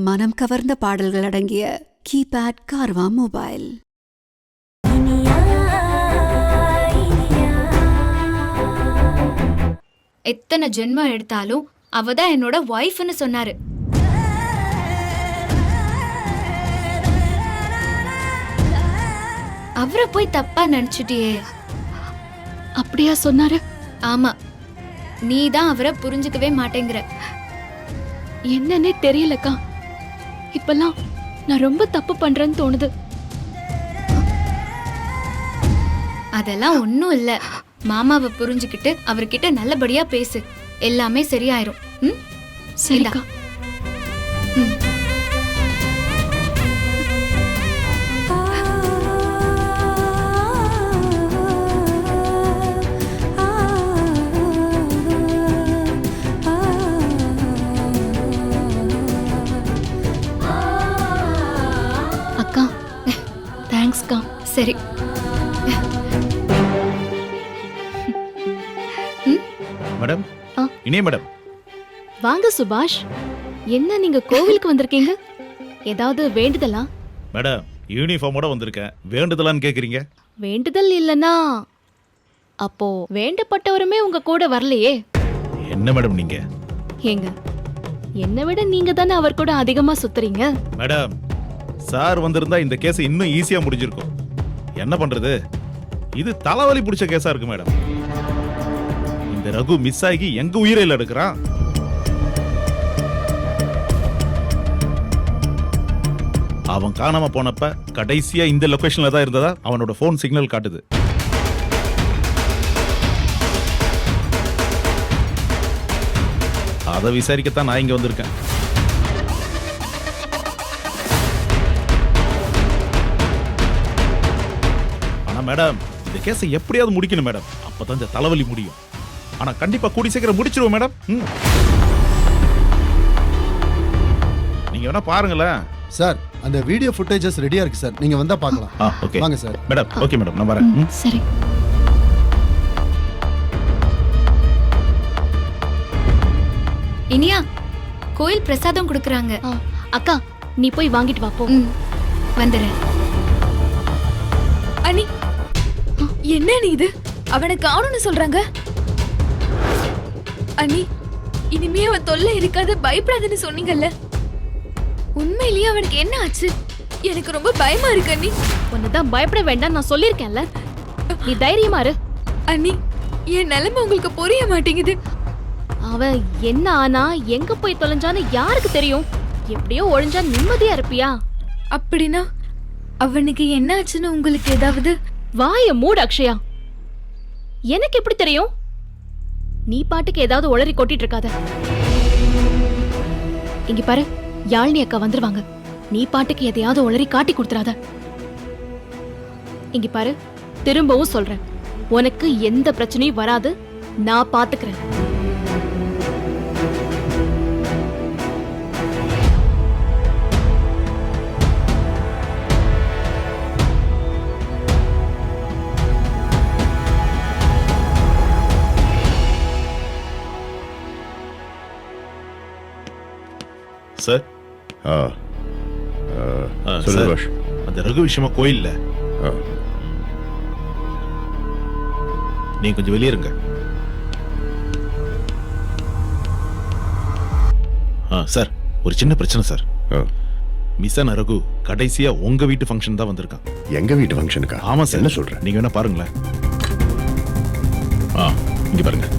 மனம் கவர்ந்த பாடல்கள் அடங்கிய கீபேட் கார்வா மொபைல். எத்தனை ஜென்மம் எடுத்தாலும் அவதான் என்னோட வைஃப்னு சொன்னாரு. அவரை போய் தப்பா நினைச்சிட்டியே. அப்படியா சொன்னாரு? ஆமா, நீதான் அவரை புரிஞ்சுக்கவே மாட்டேங்கிற. என்னன்னே தெரியலக்கா. இப்பெல்லாம் நான் ரொம்ப தப்பு பண்றேன்னு தோணுது. அதெல்லாம் ஒண்ணும் இல்ல. மாமாவை புரிஞ்சுக்கிட்டு அவர்கிட்ட நல்லபடியா பேசு, எல்லாமே சரியாயிரும். சரிக்கா. அக்கா, தேங்க்ஸ்க்கா. சரி. மேடம், இனிய மேடம். வாங்க சுபாஷ். என்ன நீங்க கோவிலுக்கு வந்திருக்கீங்க? ஏதாவது வேண்டுதலா? மேடம், யூனிஃபார்மோட வந்திருக்கேன். வேண்டுதலான்னு கேக்குறீங்க? வேண்டுதல் இல்லனா அப்போ வேண்டப்பட்டவருமே உங்க கூட வரலையே. என்ன மேடம் நீங்க? ஏங்க, என்னை விட நீங்க தானே அவர் கூட அதிகமா சுத்துறீங்க. மேடம், சார் வந்திருந்தா இந்த கேஸ் இன்னும் ஈஸியா முடிஞ்சிருக்கும். என்ன பண்றது, இது தலைவலி பிடிச்ச கேஸா இருக்கு மேடம். இந்த ரகு மிஸ் ஆகி எங்க உயிரையில் எடுக்கிறான். அவன் காணாம போனப்ப கடைசியா இந்த லொகேஷன்ல தான் இருந்ததா அவனோட போன் சிக்னல் காட்டுது. அதை விசாரிக்கத்தான் நான் இங்க வந்திருக்கேன். ஆனா மேடம், இந்த கேஸை எப்படியாவது முடிக்கணும் மேடம். அப்பதான் இந்த தலைவலி முடியும். ஆனா கண்டிப்பா கூடி சீக்கிரம் முடிச்சிருவோம் மேடம். நீங்க வேணா பாருங்களேன். சார், அந்த வீடியோ ஃபுட்டேஜஸ் ரெடியா இருக்கு சார். நீங்க வந்தா பார்க்கலாம். ஓகே வாங்க சார். மேடம். ஓகே மேடம், நான் வரேன். சரி. இனியா, கோயில் பிரசாதம் கொடுக்கறாங்க. அக்கா, நீ போய் வாங்கிட்டு வா போ. வந்துறேன். அனி, என்ன நீ இது? அவனை காணும்னு சொல்றாங்க. அனி, இனிமே அவன் தொல்லை இருக்காது, பயப்படாதுன்னு சொன்னீங்கல்ல. உண்மையிலேயே அவனுக்கு என்ன ஆச்சு? எனக்கு ரொம்ப பயமா இருக்கு அண்ணி. உன்னதான் பயப்பட வேண்டாம் நான் சொல்லிருக்கேன்ல. நீ தைரியமா இரு. அண்ணி, என் நிலைமை உங்களுக்கு புரிய மாட்டேங்குது. அவன் என்ன ஆனா எங்க போய் தொலைஞ்சான்னு யாருக்கு தெரியும்? எப்படியோ ஒழிஞ்சா நிம்மதியா இருப்பியா? அப்படின்னா அவனுக்கு என்ன ஆச்சுன்னு உங்களுக்கு ஏதாவது? வாய மூடு அக்ஷயா. எனக்கு எப்படி தெரியும்? நீ பாட்டுக்கு ஏதாவது உளறி கொட்டிட்டு இருக்காத. இங்க பாரு, யாழ்னி அக்கா வந்துருவாங்க. நீ பாட்டுக்கு எதையாவது உளறி காட்டி கொடுத்துறாத. இங்க பாரு, திரும்பவும் சொல்றேன், உனக்கு எந்த பிரச்சனையும் வராது. நான் பாத்துக்கிறேன். சார், அந்த ரகு விஷயமா கோயில்ல நீங்க கொஞ்சம் வெளியே இருங்க. சார், ஒரு சின்ன பிரச்சனை சார். மிஸ் ஆன ரகு கடைசியா உங்க வீட்டு ஃபங்க்ஷன் தான் வந்திருக்கான். எங்க வீட்டு ஃபங்க்ஷனுக்கா? ஆமா சார். என்ன சொல்ற? நீங்க வேணா பாருங்களேன். இங்க பாருங்க.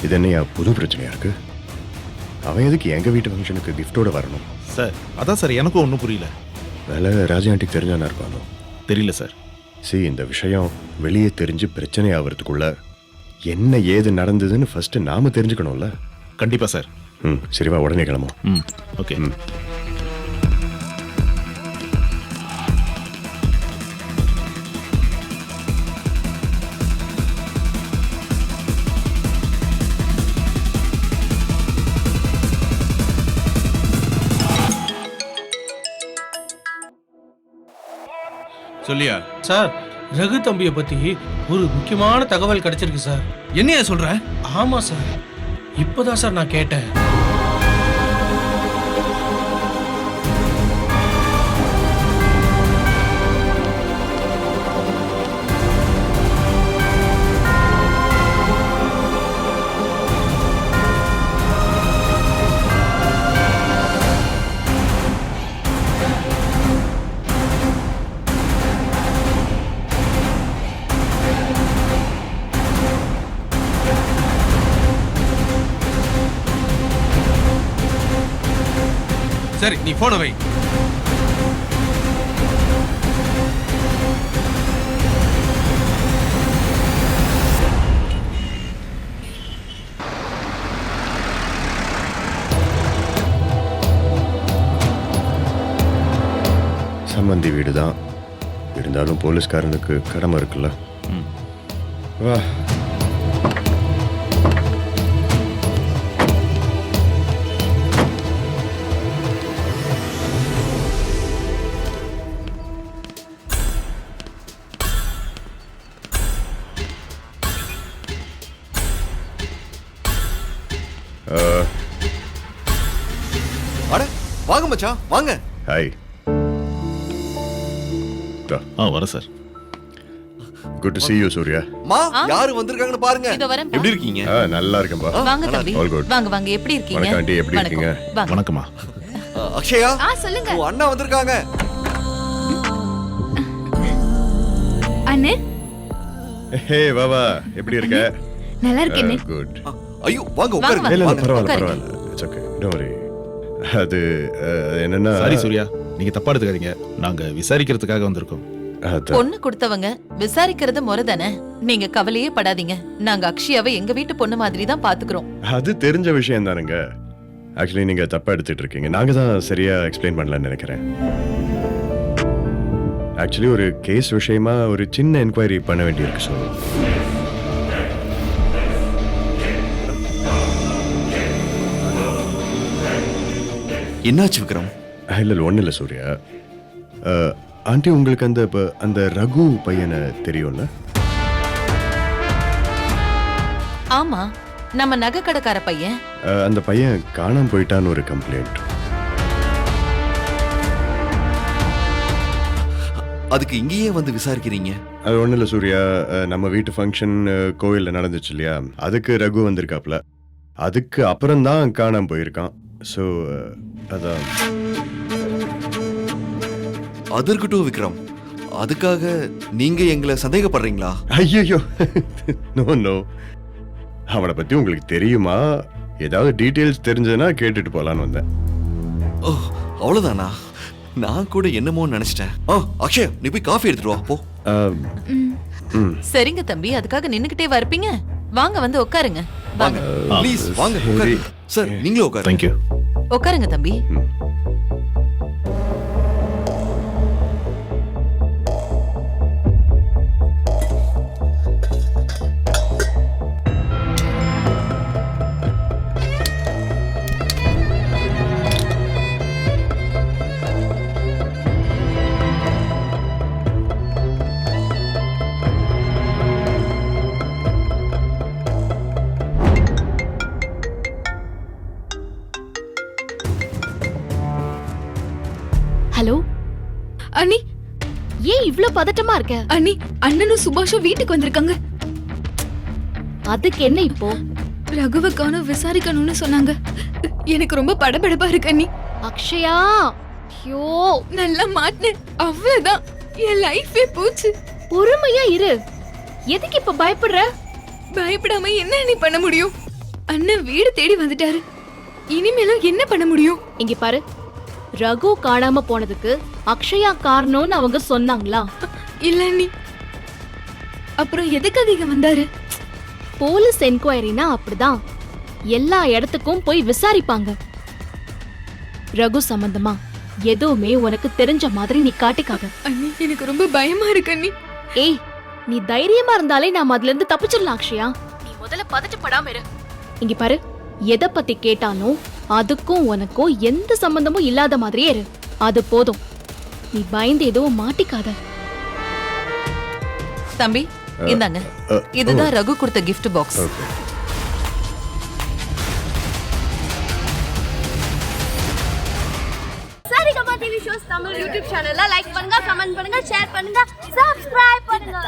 இது என்னையா புது பிரச்சனையா இருக்கு? அவன் எதுக்கு எங்க வீட்டு ஃபங்க்ஷனுக்கு கிஃப்டோட வரணும்? சார், அதான் சார் எனக்கும் ஒன்றும் புரியல. வேலை ராஜா ஆண்டிக்கு தெரிஞ்சானா இருப்பானோ? தெரியல சார். இந்த விஷயம் வெளியே தெரிஞ்சு பிரச்சனை ஆகிறதுக்குள்ள என்ன ஏது நடந்ததுன்னு ஃபர்ஸ்ட் நாம தெரிஞ்சுக்கணும்ல. கண்டிப்பா சார். சரிவா, உடனே கிளம்பும். ஓகே. சொல்லியா? சார், ரகு தம்பியை பத்தி ஒரு முக்கியமான தகவல் கிடைச்சிருக்கு சார். என்னையா சொல்ற? ஆமா சார், இப்பதான் சார் நான் கேட்டேன். சரி, நீ போன வை. சம்பந்தி வீடு தான் இருந்தாலும் போலீஸ்காரனுக்கு கடமை இருக்குல்ல. வா. அட வாங்க மச்சான், வாங்க. ஹாய். வர sir. Good to see you Surya. மா, யாரு வந்திருக்காங்கன்னு பாருங்க. இதோ வரேன். எப்படி இருக்கீங்க? நல்லா இருக்கேன்பா. வாங்க தம்பி. All good. வாங்க வாங்க, எப்படி இருக்கீங்க? வணக்கம் ஆண்டி, எப்படி இருக்கீங்க? வாங்க. வணக்கம்மா. அக்ஷயா, சொல்லுங்க உன் அண்ணா வந்திருக்காங்க. அண்ணே. ஹே வாவா, எப்படி இருக்க? நல்லா இருக்கேனே. குட். ஐயோ வாங்க உட்காருங்க. இல்ல வாங்க. பரவாயில்ல பரவாயில்ல. It's okay, don't worry. அது என்னன்னா, சாரி சூர்யா, நீங்க தப்பா எடுத்துக்காதீங்க. நாங்க விசாரிக்கிறதுக்காக வந்திருக்கோம். பொண்ணு கொடுத்தவங்க விசாரிக்கிறது முறைதானே. நீங்க கவலையே படாதீங்க. நாங்க அக்ஷயாவை எங்க வீட்டு பொண்ணு மாதிரி தான் பாத்துக்கிறோம். அது தெரிஞ்ச விஷயம் தானுங்க. ஆக்சுவலி நீங்க தப்பா எடுத்துட்டு இருக்கீங்க. நாங்க தான் சரியா எக்ஸ்பிளைன் பண்ணலாம்னு நினைக்கிறேன். ஆக்சுவலி ஒரு கேஸ் விஷயமா ஒரு சின்ன என்கொயரி பண்ண வேண்டியிருக்கு. ஸோ என்னாச்சு விக்ரம்? இல்லை ஒன்றும் இல்லை சூர்யா. ஆண்டி, உங்களுக்கு அந்த ரகு பையனை தெரியும்ல? ஆமா, நம்ம நகை கடைக்கார பையன். அந்த பையன் காணாம போயிட்டான்னு ஒரு கம்ப்ளைண்ட். அதுக்கு இங்கேயே வந்து விசாரிக்கிறீங்க? அது ஒன்றும் இல்லை சூர்யா. நம்ம வீட்டு ஃபங்க்ஷன் கோயிலில் நடந்துச்சு இல்லையா, அதுக்கு ரகு வந்திருக்காப்ல. அதுக்கு அப்புறம் தான் காணாம போயிருக்கான். ஸோ அதான். அது இருக்கட்டும் விக்ரம், அதுக்காக நீங்க எங்களை சந்தேகப்படுறீங்களா? ஐயோ, நோ நோ. அவனை பத்தி உங்களுக்கு தெரியுமா? ஏதாவது டீட்டெயில்ஸ் தெரிஞ்சதுன்னா கேட்டுட்டு போலான்னு வந்தேன். ஓ, அவ்வளவுதானா? நான் கூட என்னமோ நினைச்சிட்டேன். அக்ஷய், நீ போய் காஃபி எடுத்துட்டு வா போ. சரிங்க தம்பி, அதுக்காக நின்னுகிட்டே வரப்பீங்க? வாங்க வந்து உட்காருங்க. வாங்க ப்ளீஸ், வாங்க உட்காருங்க. சார், நீங்களும் உட்காருங்க. தேங்க்யூ. உட்காருங்க தம்பி. ஹலோ அண்ணி. ஏன் இவ்ளோ பதட்டமா இருக்க? அண்ணி, அண்ணனும் சுபாஷும் வீட்டுக்கு வந்திருக்காங்க. அதுக்கு என்ன இப்போ? ரகுவக்கான விசாரிக்கணும்னு சொன்னாங்க. எனக்கு ரொம்ப படபடப்பா இருக்கு அண்ணி. அக்ஷயா, ஐயோ, நல்லா மாட்டினேன், அவ்வளவுதான். என் லைஃபே போச்சு. பொறுமையா இரு. எதுக்கு இப்ப பயப்படுற? பயப்படாம என்ன அண்ணி பண்ண முடியும்? அண்ணன் வீடு தேடி வந்துட்டாரு. இனிமேலும் என்ன பண்ண முடியும்? இங்க பாரு, ரகு காணாம போனதுக்கு அக்ஷயா காரணம்னு அவங்க சொன்னாங்களா? இல்ல அண்ணி. அப்புறம் எதுக்காக இங்க வந்தாரு? போலீஸ் என்கொயரினா அப்படிதான், எல்லா இடத்துக்கும் போய் விசாரிப்பாங்க. ரகு சம்பந்தமா எதுவுமே உனக்கு தெரிஞ்ச மாதிரி நீ காட்டிக்காத. அண்ணி, எனக்கு ரொம்ப பயமா இருக்கு அண்ணி. ஏய், நீ தைரியமா இருந்தாலே நாம அதுல இருந்து தப்பிச்சிடலாம் அக்ஷயா. நீ முதல்ல பதட்டப்படாம இரு. இங்க பாரு, எதை பத்தி கேட்டாலும் அதுக்கும் உனக்கும் எந்த சம்பந்தமும் இல்லாத மாதிரியே இரு. அது போதும். நீ பயந்து எதுவும் மாட்டிக்காத. தம்பி இந்தாங்க இதுதான் ரகு கொடுத்த gift box. Okay. Saregama TV shows Tamil YouTube சேனல்ல லைக் பண்ணுங்க, கமெண்ட் பண்ணுங்க, ஷேர் பண்ணுங்க, சப்ஸ்கிரைப் பண்ணுங்க.